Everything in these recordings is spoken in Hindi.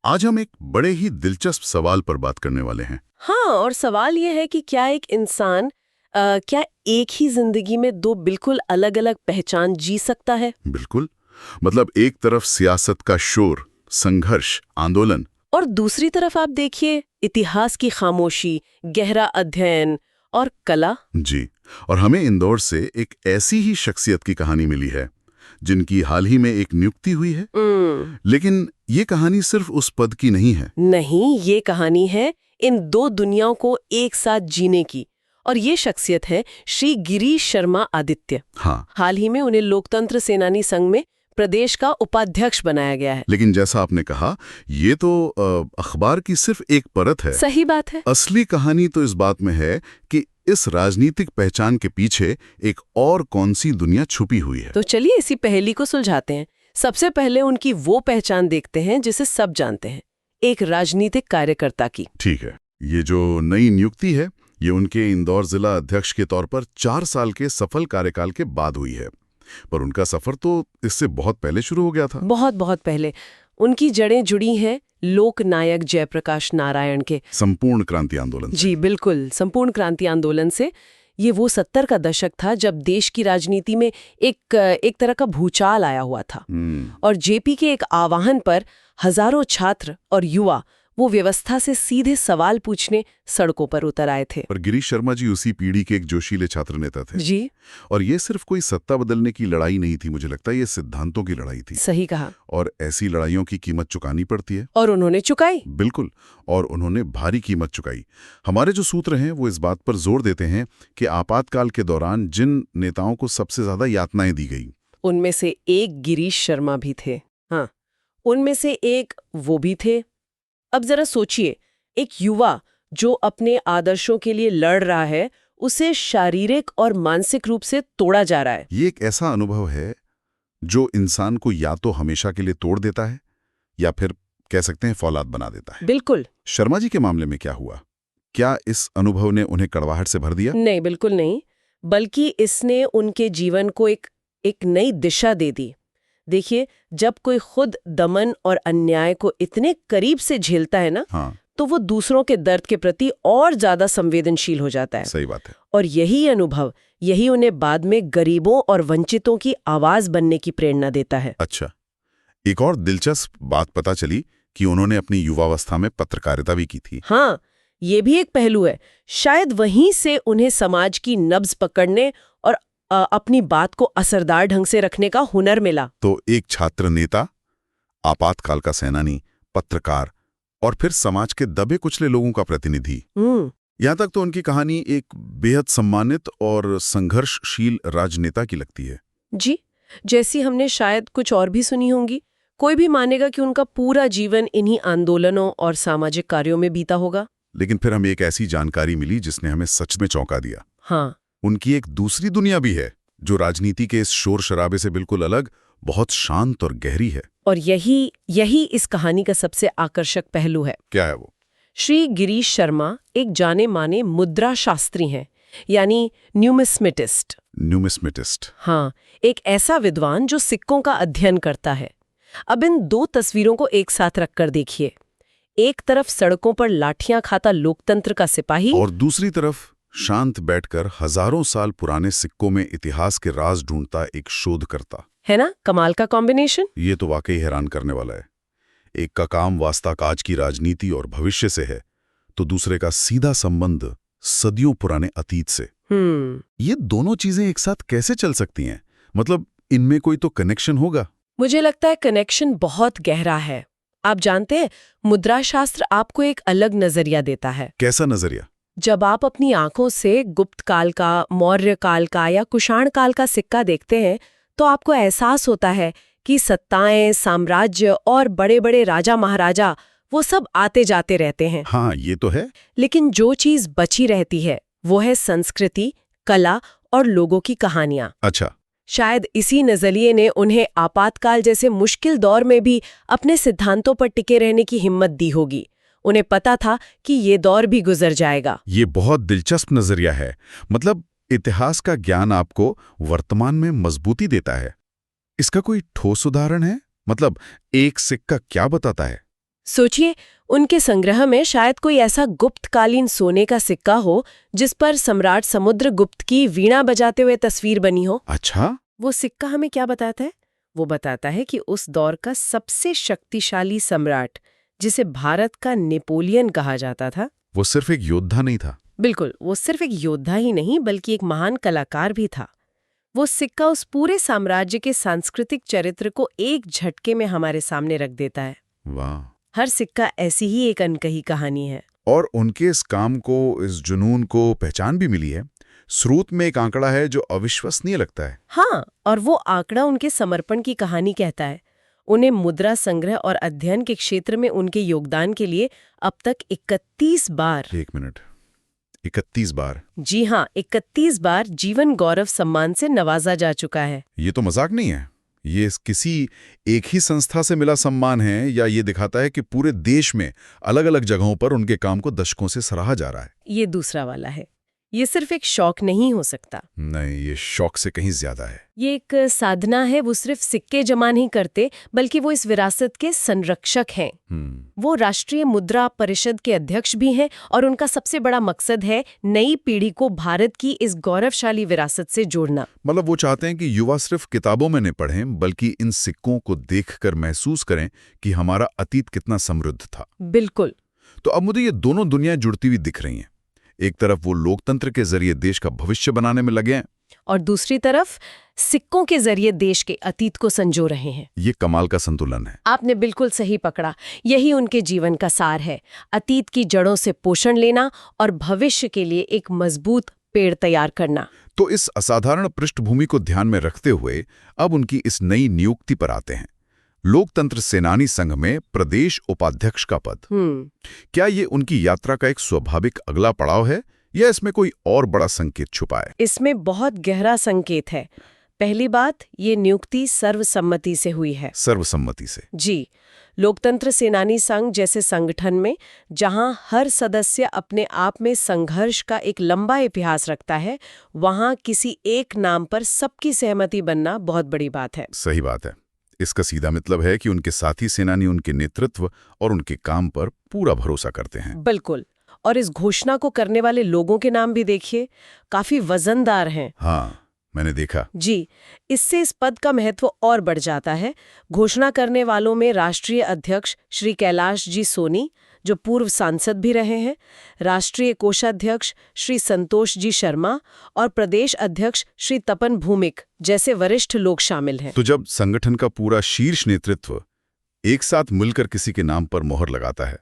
आज हम एक बड़े ही दिलचस्प सवाल पर बात करने वाले हैं। हाँ, और सवाल ये है कि क्या एक इंसान क्या एक ही जिंदगी में दो बिल्कुल अलग-अलग पहचान जी सकता है? बिल्कुल। मतलब एक तरफ सियासत का शोर, संघर्ष, आंदोलन, और दूसरी तरफ आप देखिए इतिहास की खामोशी, गहरा अध्ययन और कला। जी। और हमें इंदौर से एक ऐसी ही शख्सियत की कहानी मिली है जिनकी हाल ही में एक नियुक्ति हुई है। लेकिन ये कहानी सिर्फ उस पद की नहीं है। नहीं, ये कहानी है इन दो दुनियाओं को एक साथ जीने की। और ये शख्सियत है श्री गिरीश शर्मा आदित्य। हाँ। हाल ही में उन्हें लोकतंत्र सेनानी संघ में प्रदेश का उपाध्यक्ष बनाया गया है। लेकिन जैसा आपने कहा, ये तो अखबार की सिर्फ एक परत है। सही बात है। असली कहानी तो इस बात में है कि इस राजनीतिक पहचान के पीछे एक और कौन सी दुनिया छुपी हुई है। तो चलिए इसी पहेली को सुलझाते हैं। सबसे पहले उनकी वो पहचान देखते हैं जिसे सब जानते हैं, एक राजनीतिक कार्यकर्ता की। ठीक है। ये जो नई नियुक्ति है, ये उनके इंदौर जिला अध्यक्ष के तौर पर 4 साल के सफल कार्यकाल के बाद हुई है। पर उनका सफर तो इससे बहुत पहले शुरू हो गया था। बहुत बहुत पहले। उनकी जड़ें जुड़ी हैं लोकनायक जयप्रकाश नारायण के संपूर्ण क्रांति आंदोलन से। जी बिल्कुल, संपूर्ण क्रांति आंदोलन से। ये वो 70 का दशक था जब देश की राजनीति में एक तरह का भूचाल आया हुआ था। और जेपी के एक आह्वान पर हजारों छात्र और युवा वो व्यवस्था से सीधे सवाल पूछने सड़कों पर उतर आए थे। और गिरीश शर्मा जी उसी पीढ़ी के एक जोशीले छात्र नेता थे। जी। और ये सिर्फ कोई सत्ता बदलने की लड़ाई नहीं थी, मुझे लगता है ये सिद्धांतों की लड़ाई थी। सही कहा। और ऐसी लड़ाइयों की कीमत चुकानी पड़ती है। और उन्होंने चुकाई। बिल्कुल। और उन्होंने भारी कीमत चुकाई। हमारे जो सूत्र हैं वो इस बात पर जोर देते हैं कि आपातकाल के दौरान जिन नेताओं को सबसे ज्यादा यातनाएं दी गई, उनमें से एक गिरीश शर्मा भी थे। हाँ, उनमें से एक वो भी थे। अब जरा सोचिए, एक युवा जो अपने आदर्शों के लिए लड़ रहा है, उसे शारीरिक और मानसिक रूप से तोड़ा जा रहा है। ये एक ऐसा अनुभव है जो इंसान को या तो हमेशा के लिए तोड़ देता है या फिर कह सकते हैं फौलाद बना देता है। बिल्कुल। शर्मा जी के मामले में क्या हुआ? क्या इस अनुभव ने उन्हें कड़वाहट से भर दिया? नहीं, बिल्कुल नहीं, बल्कि इसने उनके जीवन को एक नई दिशा दे दी। देखिए, जब कोई खुद दमन और अन्याय को इतने करीब से झेलता है ना, हाँ। तो वो दूसरों के दर्द के प्रति और ज्यादा संवेदनशील हो जाता है। सही बात है। और यही अनुभव, यही उन्हें बाद में गरीबों और वंचितों की आवाज बनने की प्रेरणा देता है। अच्छा, एक और दिलचस्प बात पता चली कि उन्होंने अपनी युवावस्था में पत्रकारिता भी की थी। हाँ, ये भी एक पहलू है। शायद वहीं से उन्हें समाज की नब्ज पकड़ने और अपनी बात को असरदार ढंग से रखने का हुनर मिला। तो एक छात्र नेता, आपातकाल का सेनानी, पत्रकार और फिर समाज के दबे कुचले लोगों का प्रतिनिधि। यहाँ तक तो उनकी कहानी एक बेहद सम्मानित और संघर्षशील राजनेता की लगती है। जी, जैसी हमने शायद कुछ और भी सुनी होंगी। कोई भी मानेगा कि उनका पूरा जीवन इन्हीं आंदोलनों और सामाजिक कार्यों में बीता होगा। लेकिन फिर हमें एक ऐसी जानकारी मिली जिसने हमें सच में चौंका दिया। हाँ, उनकी एक दूसरी दुनिया भी है जो राजनीति के इस शोर शराबे से बिल्कुल अलग, बहुत शांत और गहरी है। और यही इस कहानी का सबसे आकर्षक पहलू है। क्या है वो? श्री गिरीश शर्मा एक जाने माने मुद्रा शास्त्री हैं, यानी न्यूमिस्मेटिस्ट। न्यूमिस्मेटिस्ट। हाँ, एक ऐसा विद्वान जो सिक्कों का अध्ययन करता है। अब इन दो तस्वीरों को एक साथ रखकर देखिए। एक तरफ सड़कों पर लाठियां खाता लोकतंत्र का सिपाही, और दूसरी तरफ शांत बैठकर हजारों साल पुराने सिक्कों में इतिहास के राज ढूंढता एक शोधकर्ता। है ना कमाल का कॉम्बिनेशन? ये तो वाकई हैरान करने वाला है। एक का काम वास्ता काज की राजनीति और भविष्य से है, तो दूसरे का सीधा संबंध सदियों पुराने अतीत से। ये दोनों चीजें एक साथ कैसे चल सकती हैं? मतलब इनमें कोई तो कनेक्शन होगा। मुझे लगता है कनेक्शन बहुत गहरा है। आप जानते हैं, मुद्रा शास्त्र आपको एक अलग नजरिया देता है। कैसा नजरिया? जब आप अपनी आंखों से गुप्त काल का, मौर्य काल का या कुषाण काल का सिक्का देखते हैं, तो आपको एहसास होता है कि सत्ताएं, साम्राज्य और बड़े बड़े राजा महाराजा वो सब आते जाते रहते हैं। हाँ, ये तो है। लेकिन जो चीज बची रहती है वो है संस्कृति, कला और लोगों की कहानियां। अच्छा। शायद इसी नजरिए ने उन्हें आपातकाल जैसे मुश्किल दौर में भी अपने सिद्धांतों पर टिके रहने की हिम्मत दी होगी। उन्हें पता था कि ये दौर भी गुजर जाएगा। ये बहुत दिलचस्प नजरिया है। मतलब इतिहास का ज्ञान आपको वर्तमान में मजबूती देता है। इसका कोई ठोस उदाहरण है? मतलब एक सिक्का क्या बताता है? सोचिए, उनके संग्रह में शायद कोई ऐसा गुप्तकालीन सोने का सिक्का हो जिस पर सम्राट समुद्रगुप्त की वीणा बजाते हुए तस्वीर बनी हो। अच्छा। वो सिक्का हमें क्या बताता है? वो बताता है कि उस दौर का सबसे शक्तिशाली सम्राट, जिसे भारत का नेपोलियन कहा जाता था, वो सिर्फ एक योद्धा नहीं था। बिल्कुल, वो सिर्फ एक योद्धा ही नहीं बल्कि एक महान कलाकार भी था। वो सिक्का उस पूरे साम्राज्य के सांस्कृतिक चरित्र को एक झटके में हमारे सामने रख देता है। वाह। हर सिक्का ऐसी ही एक अनकही कहानी है। और उनके इस काम को, इस जुनून को पहचान भी मिली है। स्रोत में एक आंकड़ा है जो अविश्वसनीय लगता है। हाँ, और वो आंकड़ा उनके समर्पण की कहानी कहता है। उन्हें मुद्रा संग्रह और अध्ययन के क्षेत्र में उनके योगदान के लिए अब तक 31 बार, 1 मिनट, 31 बार? जी हाँ, 31 बार जीवन गौरव सम्मान से नवाजा जा चुका है। ये तो मजाक नहीं है। ये किसी एक ही संस्था से मिला सम्मान है, या ये दिखाता है कि पूरे देश में अलग अलग जगहों पर उनके काम को दशकों से सराहा जा रहा है? ये दूसरा वाला है। ये सिर्फ एक शौक नहीं हो सकता। नहीं, ये शौक से कहीं ज्यादा है। ये एक साधना है। वो सिर्फ सिक्के जमा नहीं करते, बल्कि वो इस विरासत के संरक्षक हैं। वो राष्ट्रीय मुद्रा परिषद के अध्यक्ष भी हैं, और उनका सबसे बड़ा मकसद है नई पीढ़ी को भारत की इस गौरवशाली विरासत से जोड़ना। मतलब वो चाहते हैं कि युवा सिर्फ किताबों में न पढ़ें, बल्कि इन सिक्कों को देखकर महसूस करें कि हमारा अतीत कितना समृद्ध था। बिल्कुल। तो अब मुझे ये दोनों दुनियाएं जुड़ती हुई दिख रही हैं। एक तरफ वो लोकतंत्र के जरिए देश का भविष्य बनाने में लगे हैं, और दूसरी तरफ सिक्कों के जरिए देश के अतीत को संजो रहे हैं। ये कमाल का संतुलन है। आपने बिल्कुल सही पकड़ा। यही उनके जीवन का सार है, अतीत की जड़ों से पोषण लेना और भविष्य के लिए एक मजबूत पेड़ तैयार करना। तो इस असाधारण पृष्ठभूमि को ध्यान में रखते हुए अब उनकी इस नई नियुक्ति पर आते हैं। लोकतंत्र सेनानी संघ में प्रदेश उपाध्यक्ष का पद। क्या ये उनकी यात्रा का एक स्वाभाविक अगला पड़ाव है, या इसमें कोई और बड़ा संकेत छुपा है? इसमें बहुत गहरा संकेत है। पहली बात, ये नियुक्ति सर्वसम्मति से हुई है। सर्वसम्मति से? जी। लोकतंत्र सेनानी संघ जैसे संगठन में, जहां हर सदस्य अपने आप में संघर्ष का एक लंबा इतिहास रखता है, वहां किसी एक नाम पर सबकी सहमति बनना बहुत बड़ी बात है। सही बात है। इसका सीधा मतलब है कि उनके साथी सेनानी उनके नेतृत्व और उनके काम पर पूरा भरोसा करते हैं। बिल्कुल। और इस घोषणा को करने वाले लोगों के नाम भी देखिए, काफी वजनदार हैं। हाँ, मैंने देखा। जी, इससे इस पद का महत्व और बढ़ जाता है। घोषणा करने वालों में राष्ट्रीय अध्यक्ष श्री कैलाश जी सोनी, जो पूर्व सांसद भी रहे हैं, राष्ट्रीय कोषाध्यक्ष श्री संतोष जी शर्मा और प्रदेश अध्यक्ष श्री तपन भूमिक जैसे वरिष्ठ लोग शामिल हैं। तो जब संगठन का पूरा शीर्ष नेतृत्व एक साथ मिलकर किसी के नाम पर मोहर लगाता है,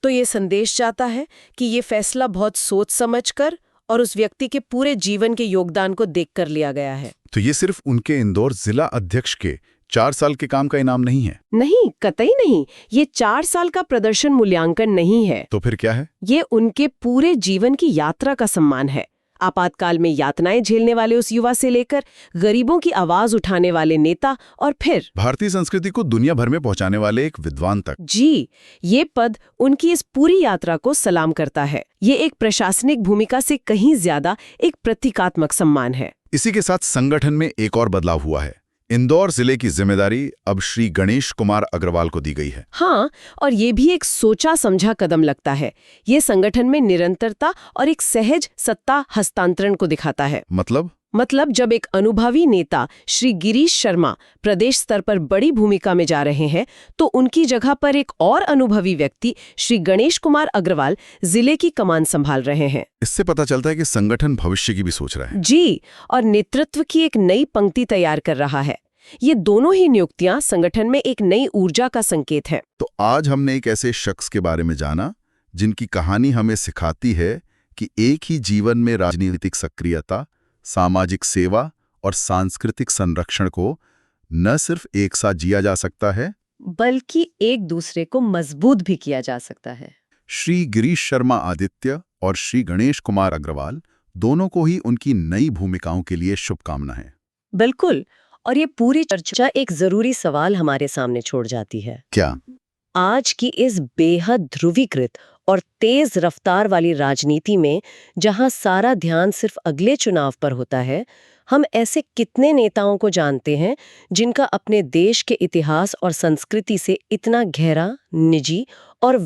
तो ये संदेश जाता है कि ये फैसला बहुत सोच समझकर और उस व्यक्ति के पूरे जीवन के योगदान को देखकर लिया गया है। तो ये सिर्फ उनके इंदौर जिला अध्यक्ष के 4 साल के काम का इनाम नहीं है? नहीं, कतई नहीं। ये 4 साल का प्रदर्शन मूल्यांकन नहीं है। तो फिर क्या है? ये उनके पूरे जीवन की यात्रा का सम्मान है। आपातकाल में यातनाएं झेलने वाले उस युवा से लेकर गरीबों की आवाज उठाने वाले नेता, और फिर भारतीय संस्कृति को दुनिया भर में पहुंचाने वाले एक विद्वान तक। जी, ये पद उनकी इस पूरी यात्रा को सलाम करता है। ये एक प्रशासनिक भूमिका से कहीं ज्यादा एक प्रतीकात्मक सम्मान है। इसी के साथ संगठन में एक और बदलाव हुआ है। इंदौर जिले की जिम्मेदारी अब श्री गणेश कुमार अग्रवाल को दी गई है। हाँ, और ये भी एक सोचा समझा कदम लगता है। ये संगठन में निरंतरता और एक सहज सत्ता हस्तांतरण को दिखाता है। मतलब जब एक अनुभवी नेता श्री गिरीश शर्मा प्रदेश स्तर पर बड़ी भूमिका में जा रहे हैं, तो उनकी जगह पर एक और अनुभवी व्यक्ति श्री गणेश कुमार अग्रवाल जिले की कमान संभाल रहे हैं। इससे पता चलता है कि संगठन भविष्य की भी सोच रहा है। जी, और नेतृत्व की एक नई पंक्ति तैयार कर रहा है। ये दोनों ही नियुक्तियां संगठन में एक नई ऊर्जा का संकेत है। तो आज हमने एक ऐसे शख्स के बारे में जाना जिनकी कहानी हमें सिखाती है कि एक ही जीवन में राजनीतिक सक्रियता, सामाजिक सेवा और सांस्कृतिक संरक्षण को न सिर्फ एक साथ जिया जा सकता है, बल्कि एक दूसरे को मजबूत भी किया जा सकता है। श्री गिरीश शर्मा आदित्य और श्री गणेश कुमार अग्रवाल दोनों को ही उनकी नई भूमिकाओं के लिए शुभकामनाएं। बिल्कुल। और ये पूरी चर्चा एक जरूरी सवाल हमारे सामने छोड़ जाती है। क्या? आज की इस बेहद ध्रुवीकृत और तेज रफ्तार वाली राजनीति में, जहां सारा ध्यान सिर्फ अगले चुनाव पर होता है, हम ऐसे कितने नेताओं को जानते हैं जिनका अपने देश के इतिहास और संस्कृति से इतना गहरा, निजी और